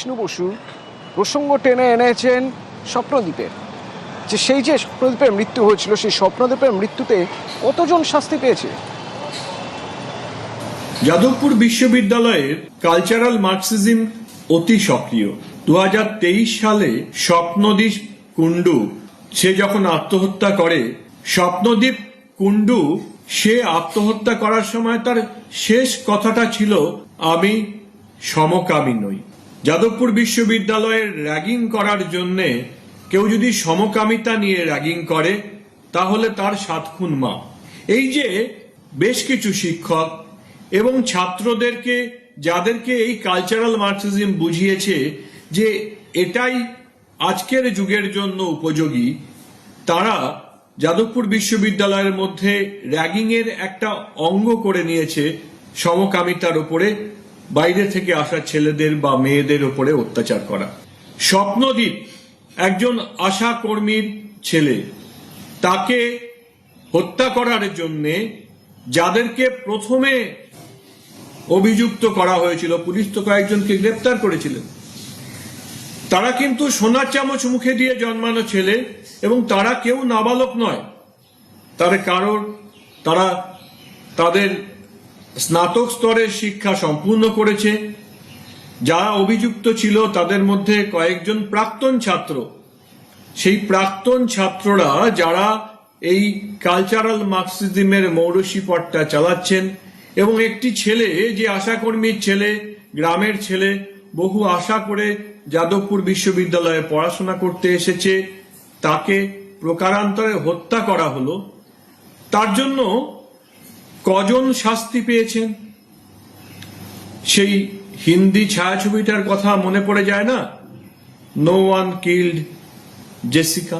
জিষ্ণু বসু প্রসঙ্গ টেনে এনেছেন স্বপ্নদ্বীপের, যে সেই যে স্বপ্নদ্বীপের মৃত্যু হয়েছিল, সেই স্বপ্নদ্বীপের মৃত্যুতে কতজন শাস্তি পেয়েছে। যাদবপুর বিশ্ববিদ্যালয়ের কালচারাল মার্কসিজম অতি সক্রিয়। 2023 সালে স্বপ্নদ্বীপ কুণ্ডু সে যখন আত্মহত্যা করে, স্বপ্নদ্বীপ কুণ্ডু সে আত্মহত্যা করার সময় তার শেষ কথাটা ছিল, আমি সমকামী নই। যাদবপুর বিশ্ববিদ্যালয়ের র্যাগিং করার জন্যে কেউ যদি সমকামিতা নিয়ে র্যাগিং করে তাহলে তার 7 খুন মা। এই যে বেশ কিছু শিক্ষক এবং ছাত্রদেরকে, যাদেরকে এই কালচারাল মার্কসিজম বুঝিয়েছে যে এটাই আজকের যুগের জন্য উপযোগী, তারা যাদবপুর বিশ্ববিদ্যালয়ের মধ্যে র্যাগিং এর একটা অঙ্গ করে নিয়েছে সমকামিতার উপরে বাইরে থেকে আসা ছেলেদের বা মেয়েদের উপরে অত্যাচার করা। স্বপ্নদ্বীপ একজন আশা কর্মীর ছেলে, তাকে হত্যা করার জন্যে যাদেরকে প্রথমে অভিযুক্ত করা হয়েছিল, পুলিশ তো কয়েকজনকে গ্রেপ্তার করেছিলেন, তারা কিন্তু সোনার চামচ মুখে দিয়ে জন্মানো ছেলে এবং তারা কেউ নাবালক নয়। তারা তাদের স্নাতক স্তরের শিক্ষা সম্পূর্ণ করেছে। যারা অভিযুক্ত ছিল তাদের মধ্যে কয়েকজন প্রাক্তন ছাত্র। সেই প্রাক্তন ছাত্ররা যারা এই কালচারাল মার্কসিজমের মৌরসি পথটা চালাচ্ছেন, এবং একটি ছেলে যে আশাকর্মীর ছেলে, গ্রামের ছেলে, বহু আশা করে যাদবপুর বিশ্ববিদ্যালয়ে পড়াশোনা করতে এসেছে, তাকে প্রকারান্তরে হত্যা করা হলো। তার জন্য কজন শাস্তি পেয়েছেন? সেই হিন্দি ছায়াছবিটার কথা মনে পড়ে যায় না, no one killed Jessica.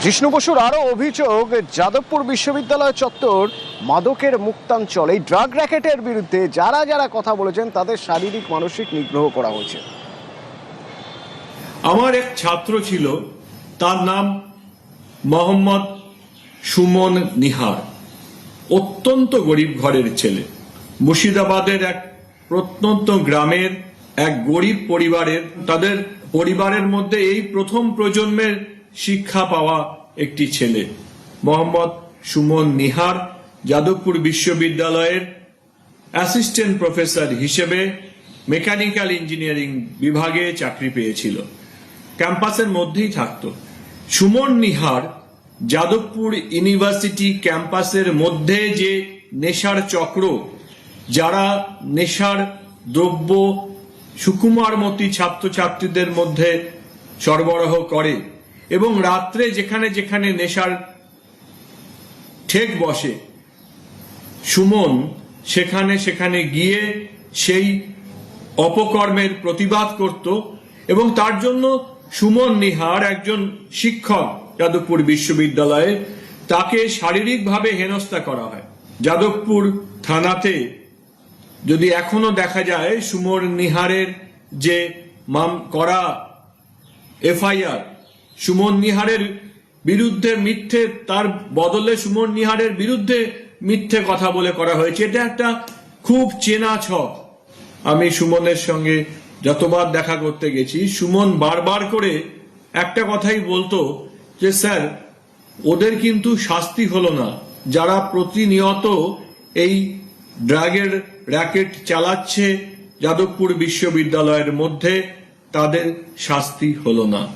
Jishnu বসুর আরো অভিযোগ, যাদবপুর বিশ্ববিদ্যালয় চত্বর মাদকের মুক্তাঞ্চল। এই ড্রাগ র্যাকেটের বিরুদ্ধে যারা যারা কথা বলেছেন তাদের শারীরিক মানসিক নিগ্রহ করা হয়েছে। আমার এক ছাত্র ছিল, তার নাম মোহাম্মদ সুমন নিহার। অত্যন্ত গরিব ঘরের ছেলে, মুর্শিদাবাদের এক প্রত্যন্ত গ্রামের এক গরিব পরিবারের। তাদের পরিবারের মধ্যে এই প্রথম প্রজন্মের শিক্ষা পাওয়া একটি ছেলে মোহাম্মদ সুমন নিহার যাদবপুর বিশ্ববিদ্যালয়ের অ্যাসিস্ট্যান্ট প্রফেসর হিসেবে মেকানিক্যাল ইঞ্জিনিয়ারিং বিভাগে চাকরি পেয়েছিল। ক্যাম্পাসের মধ্যেই থাকতো। সুমন নিহার যাদবপুর ইউনিভার্সিটি ক্যাম্পাসের মধ্যে যে নেশার চক্র, যারা নেশার দ্রব্য সুকুমারমতি ছাত্রছাত্রীদের মধ্যে সরবরাহ করে, এবং রাত্রে যেখানে যেখানে নেশার ঠেক বসে, সুমন সেখানে সেখানে গিয়ে সেই অপকর্মের প্রতিবাদ করত। এবং তার জন্য সুমন নিহার, একজন শিক্ষক যাদবপুর বিশ্ববিদ্যালয়ে, তাকে শারীরিকভাবে হেনস্থা করা হয়। যাদবপুর থানাতে যদি এখনো দেখা যায়, সুমন নিহারের যে করা এফআইআর, সুমন নিহারের বিরুদ্ধে মিথ্যে, তার বদলে সুমন নিহারের বিরুদ্ধে মিথ্যে কথা বলে করা হয়েছে। এটা একটা খুব চেনা ছক। আমি সুমনের সঙ্গে যতবার দেখা করতে গেছি, সুমন বারবার করে একটা কথাই বলতো যে স্যার, ওদের কিন্তু শাস্তি হলো না, যারা প্রতিনিয়ত এই ড্রাগের র্যাকেট চালাচ্ছে যাদবপুর বিশ্ববিদ্যালয়ের মধ্যে, তাদের শাস্তি হলো না।